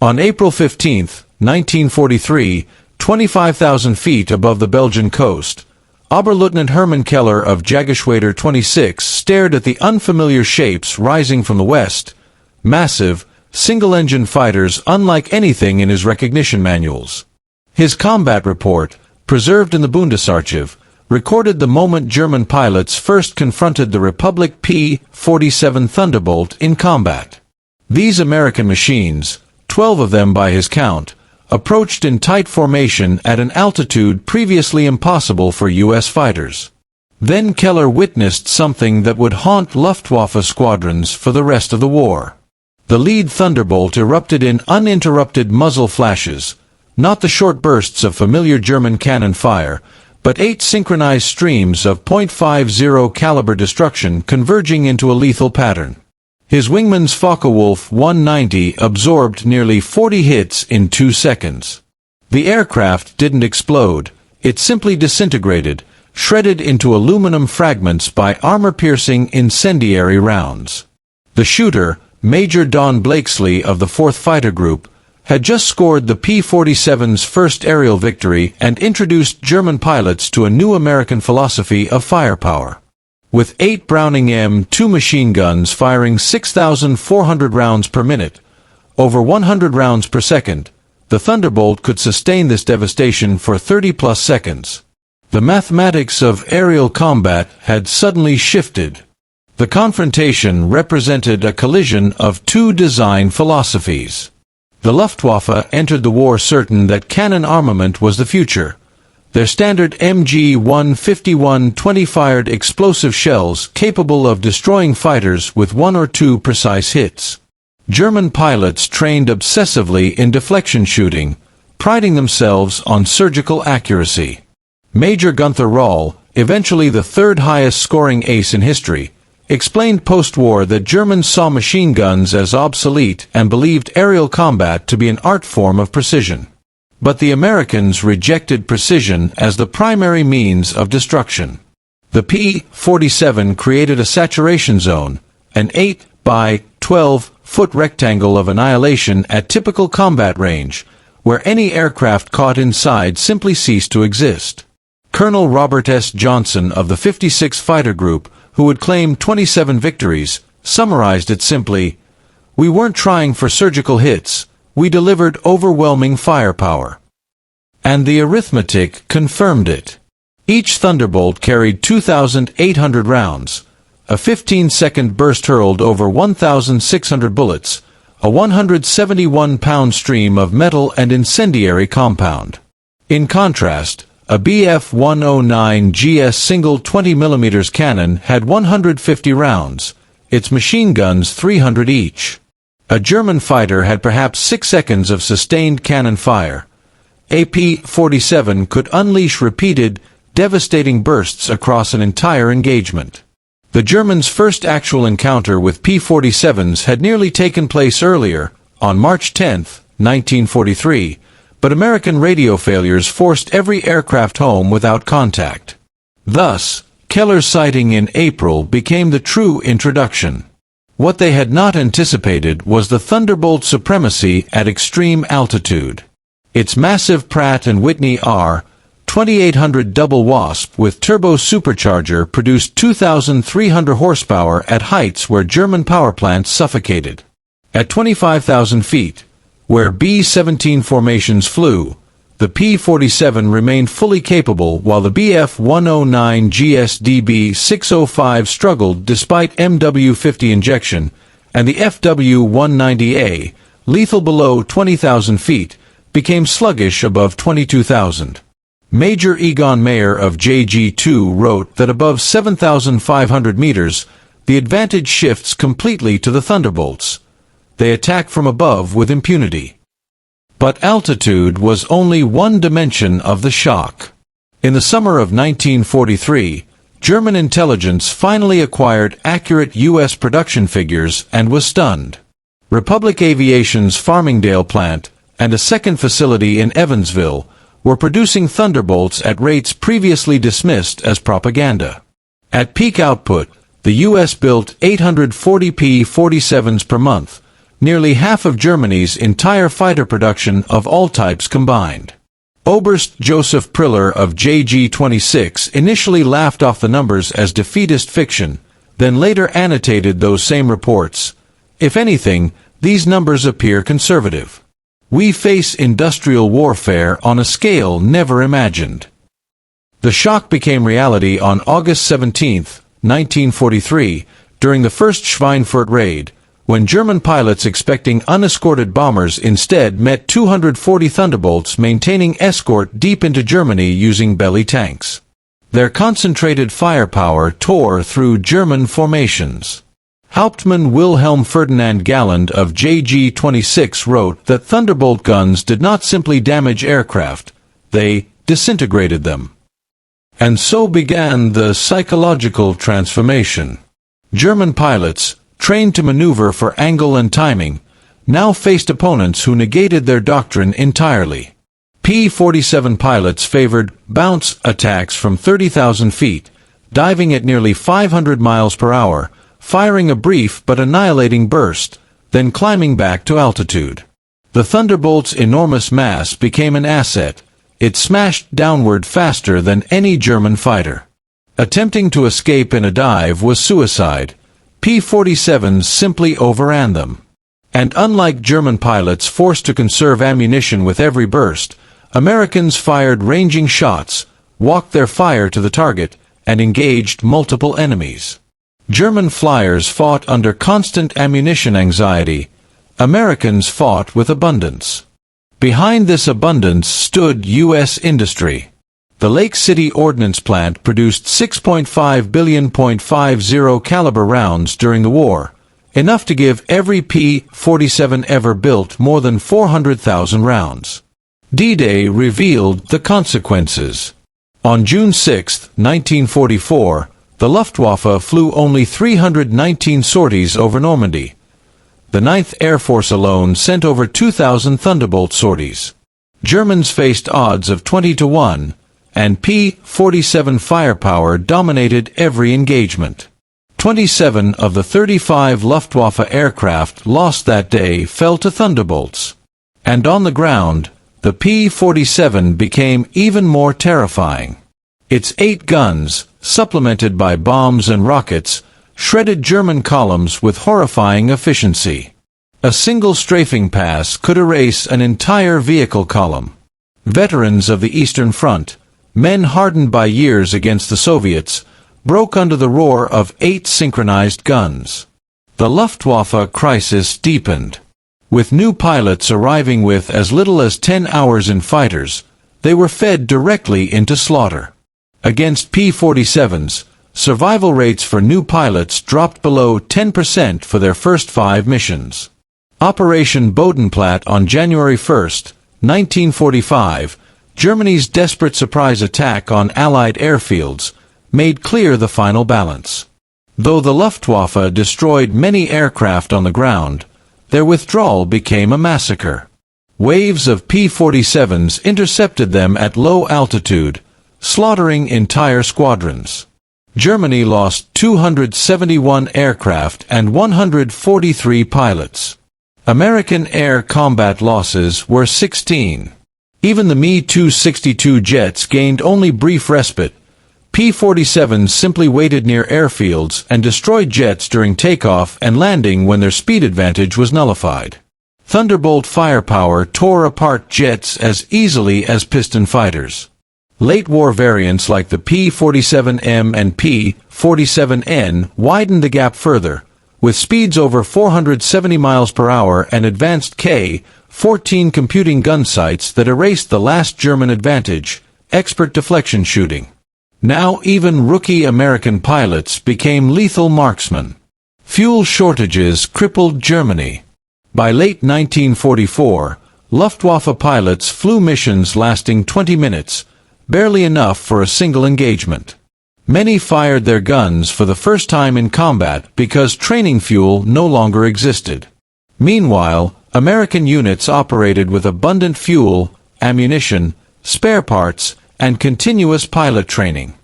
On April 15, 1943, 25,000 feet above the Belgian coast, Oberleutnant Hermann Keller of Jägerschwader 26 stared at the unfamiliar shapes rising from the west, massive, single-engine fighters unlike anything in his recognition manuals. His combat report, preserved in the Bundesarchiv, recorded the moment German pilots first confronted the Republic P-47 Thunderbolt in combat. These American machines, 12 of them by his count, approached in tight formation at an altitude previously impossible for U.S. fighters. Then Keller witnessed something that would haunt Luftwaffe squadrons for the rest of the war. The lead Thunderbolt erupted in uninterrupted muzzle flashes, not the short bursts of familiar German cannon fire, but 8 synchronized streams of .50 caliber destruction converging into a lethal pattern. His wingman's Focke-Wulf 190 absorbed nearly 40 hits in 2 seconds. The aircraft didn't explode, it simply disintegrated, shredded into aluminum fragments by armor-piercing incendiary rounds. The shooter, Major Don Blakesley of the 4th Fighter Group, had just scored the P-47's first aerial victory and introduced German pilots to a new American philosophy of firepower. With 8 Browning M2 machine guns firing 6,400 rounds per minute, over 100 rounds per second, the Thunderbolt could sustain this devastation for 30-plus seconds. The mathematics of aerial combat had suddenly shifted. The confrontation represented a collision of 2 design philosophies. The Luftwaffe entered the war certain that cannon armament was the future. Their standard MG-151 20-fired explosive shells capable of destroying fighters with 1 or 2 precise hits. German pilots trained obsessively in deflection shooting, priding themselves on surgical accuracy. Major Gunther Rall, eventually the 3rd highest scoring ace in history, explained post-war that Germans saw machine guns as obsolete and believed aerial combat to be an art form of precision. But the Americans rejected precision as the primary means of destruction. The P-47 created a saturation zone, an 8 by 12-foot rectangle of annihilation at typical combat range, where any aircraft caught inside simply ceased to exist. Colonel Robert S. Johnson of the 56th Fighter Group, who would claim 27 victories, summarized it simply, "We weren't trying for surgical hits, we delivered overwhelming firepower." And the arithmetic confirmed it. Each Thunderbolt carried 2,800 rounds, a 15-second burst hurled over 1,600 bullets, a 171-pound stream of metal and incendiary compound. In contrast, a Bf-109 GS single 20mm cannon had 150 rounds, its machine guns 300 each. A German fighter had perhaps 6 seconds of sustained cannon fire. A P-47 could unleash repeated, devastating bursts across an entire engagement. The Germans' first actual encounter with P-47s had nearly taken place earlier, on March 10, 1943, but American radio failures forced every aircraft home without contact. Thus, Keller's sighting in April became the true introduction. What they had not anticipated was the Thunderbolt supremacy at extreme altitude. Its massive Pratt & Whitney R-2800 double Wasp with turbo supercharger produced 2,300 horsepower at heights where German power plants suffocated. At 25,000 feet, where B-17 formations flew, the P-47 remained fully capable while the Bf-109 GSDB-605 struggled despite MW-50 injection, and the FW-190A, lethal below 20,000 feet, became sluggish above 22,000. Major Egon Mayer of JG-2 wrote that above 7,500 meters, the advantage shifts completely to the Thunderbolts. They attack from above with impunity. But altitude was only one dimension of the shock. In the summer of 1943, German intelligence finally acquired accurate U.S. production figures and was stunned. Republic Aviation's Farmingdale plant and a second facility in Evansville were producing Thunderbolts at rates previously dismissed as propaganda. At peak output, the U.S. built 840 P-47s per month, nearly half of Germany's entire fighter production of all types combined. Oberst Joseph Priller of JG-26 initially laughed off the numbers as defeatist fiction, then later annotated those same reports. If anything, these numbers appear conservative. We face industrial warfare on a scale never imagined. The shock became reality on August 17, 1943, during the first Schweinfurt raid, when German pilots expecting unescorted bombers instead met 240 Thunderbolts maintaining escort deep into Germany using belly tanks. Their concentrated firepower tore through German formations. Hauptmann Wilhelm Ferdinand Galland of JG-26 wrote that Thunderbolt guns did not simply damage aircraft, they disintegrated them. And so began the psychological transformation. German pilots, trained to maneuver for angle and timing, now faced opponents who negated their doctrine entirely. P-47 pilots favored bounce attacks from 30,000 feet, diving at nearly 500 miles per hour, firing a brief but annihilating burst, then climbing back to altitude. The Thunderbolt's enormous mass became an asset. It smashed downward faster than any German fighter. Attempting to escape in a dive was suicide. P-47s simply overran them. And unlike German pilots forced to conserve ammunition with every burst, Americans fired ranging shots, walked their fire to the target, and engaged multiple enemies. German flyers fought under constant ammunition anxiety. Americans fought with abundance. Behind this abundance stood U.S. industry. The Lake City Ordnance Plant produced 6.5 billion .50 caliber rounds during the war, enough to give every P-47 ever built more than 400,000 rounds. D-Day revealed the consequences. On June 6, 1944, the Luftwaffe flew only 319 sorties over Normandy. The 9th Air Force alone sent over 2,000 Thunderbolt sorties. Germans faced odds of 20-1, and P-47 firepower dominated every engagement. 27 of the 35 Luftwaffe aircraft lost that day fell to Thunderbolts. And on the ground, the P-47 became even more terrifying. Its 8 guns, supplemented by bombs and rockets, shredded German columns with horrifying efficiency. A single strafing pass could erase an entire vehicle column. Veterans of the Eastern Front, men hardened by years against the Soviets, broke under the roar of 8 synchronized guns. The Luftwaffe crisis deepened. With new pilots arriving with as little as 10 hours in fighters, they were fed directly into slaughter. Against P-47s, survival rates for new pilots dropped below 10% for their first 5 missions. Operation Bodenplatte on January 1, 1945, Germany's desperate surprise attack on Allied airfields, made clear the final balance. Though the Luftwaffe destroyed many aircraft on the ground, their withdrawal became a massacre. Waves of P-47s intercepted them at low altitude, slaughtering entire squadrons. Germany lost 271 aircraft and 143 pilots. American air combat losses were 16. Even the Me-262 jets gained only brief respite. P-47s simply waited near airfields and destroyed jets during takeoff and landing when their speed advantage was nullified. Thunderbolt firepower tore apart jets as easily as piston fighters. Late war variants like the P-47M and P-47N widened the gap further, with speeds over 470 miles per hour and advanced K-14 computing gun sights that erased the last German advantage, expert deflection shooting. Now even rookie American pilots became lethal marksmen. Fuel shortages crippled Germany. By late 1944, Luftwaffe pilots flew missions lasting 20 minutes, barely enough for a single engagement. Many fired their guns for the first time in combat because training fuel no longer existed. Meanwhile, American units operated with abundant fuel, ammunition, spare parts, and continuous pilot training.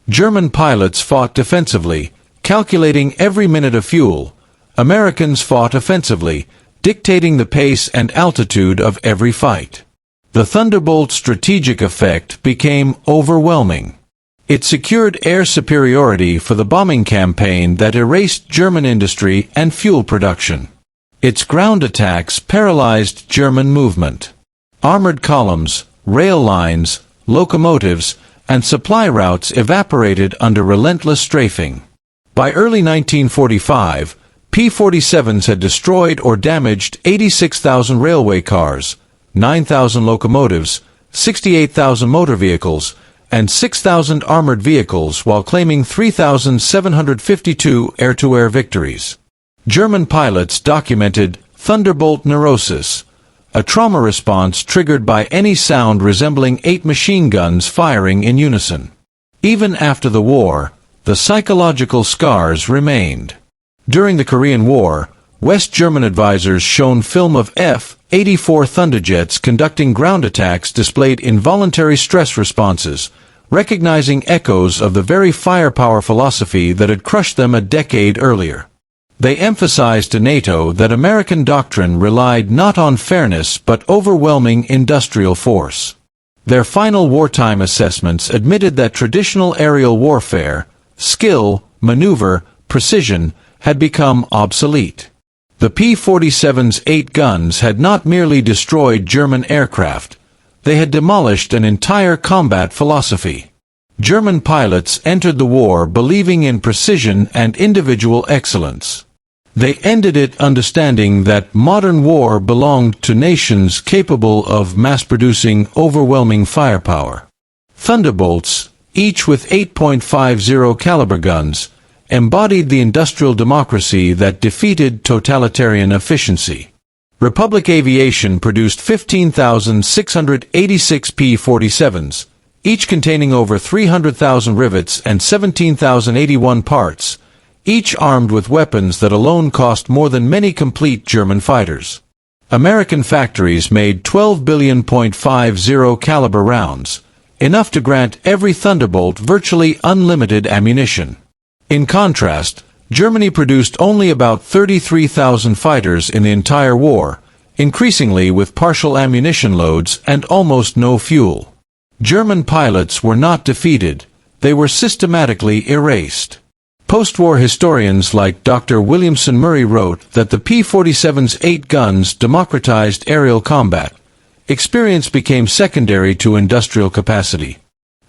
German pilots fought defensively, calculating every minute of fuel. Americans fought offensively, dictating the pace and altitude of every fight. The Thunderbolt's strategic effect became overwhelming. It secured air superiority for the bombing campaign that erased German industry and fuel production. Its ground attacks paralyzed German movement. Armored columns, rail lines, locomotives, and supply routes evaporated under relentless strafing. By early 1945, P-47s had destroyed or damaged 86,000 railway cars, 9,000 locomotives, 68,000 motor vehicles, and 6,000 armored vehicles while claiming 3,752 air-to-air victories. German pilots documented Thunderbolt neurosis, a trauma response triggered by any sound resembling 8 machine guns firing in unison. Even after the war, the psychological scars remained. During the Korean War, West German advisors shown film of F-84 Thunderjets conducting ground attacks displayed involuntary stress responses, recognizing echoes of the very firepower philosophy that had crushed them a decade earlier. They emphasized to NATO that American doctrine relied not on fairness but overwhelming industrial force. Their final wartime assessments admitted that traditional aerial warfare, skill, maneuver, precision, had become obsolete. The P-47's 8 guns had not merely destroyed German aircraft, they had demolished an entire combat philosophy. German pilots entered the war believing in precision and individual excellence. They ended it understanding that modern war belonged to nations capable of mass-producing overwhelming firepower. Thunderbolts, each with 8.50 caliber guns, embodied the industrial democracy that defeated totalitarian efficiency. Republic Aviation produced 15,686 P-47s, each containing over 300,000 rivets and 17,081 parts, each armed with weapons that alone cost more than many complete German fighters. American factories made 12 billion .50 caliber rounds, enough to grant every Thunderbolt virtually unlimited ammunition. In contrast, Germany produced only about 33,000 fighters in the entire war, increasingly with partial ammunition loads and almost no fuel. German pilots were not defeated, they were systematically erased. Post-war historians like Dr. Williamson Murray wrote that the P-47's 8 guns democratized aerial combat. Experience became secondary to industrial capacity.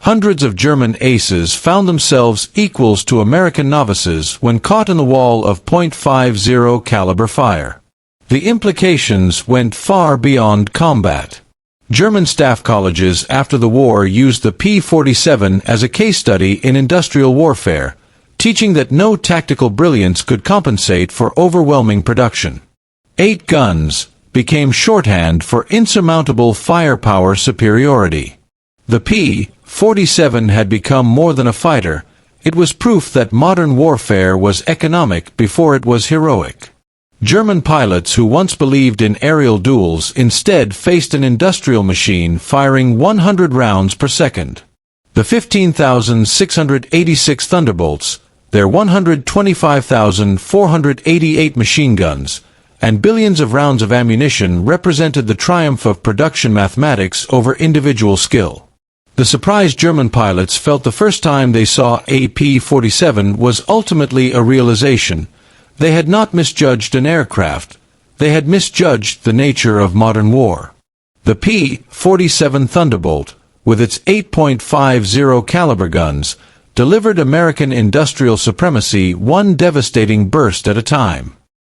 Hundreds of German aces found themselves equals to American novices when caught in the wall of .50 caliber fire. The implications went far beyond combat. German staff colleges after the war used the P-47 as a case study in industrial warfare, teaching that no tactical brilliance could compensate for overwhelming production. 8 guns became shorthand for insurmountable firepower superiority. The P-47 had become more than a fighter, it was proof that modern warfare was economic before it was heroic. German pilots who once believed in aerial duels instead faced an industrial machine firing 100 rounds per second. The 15,686 Thunderbolts, their 125,488 machine guns, and billions of rounds of ammunition represented the triumph of production mathematics over individual skill. The surprised German pilots felt the first time they saw a P-47 was ultimately a realization. They had not misjudged an aircraft, they had misjudged the nature of modern war. The P-47 Thunderbolt, with its 8.50 caliber guns, delivered American industrial supremacy one devastating burst at a time.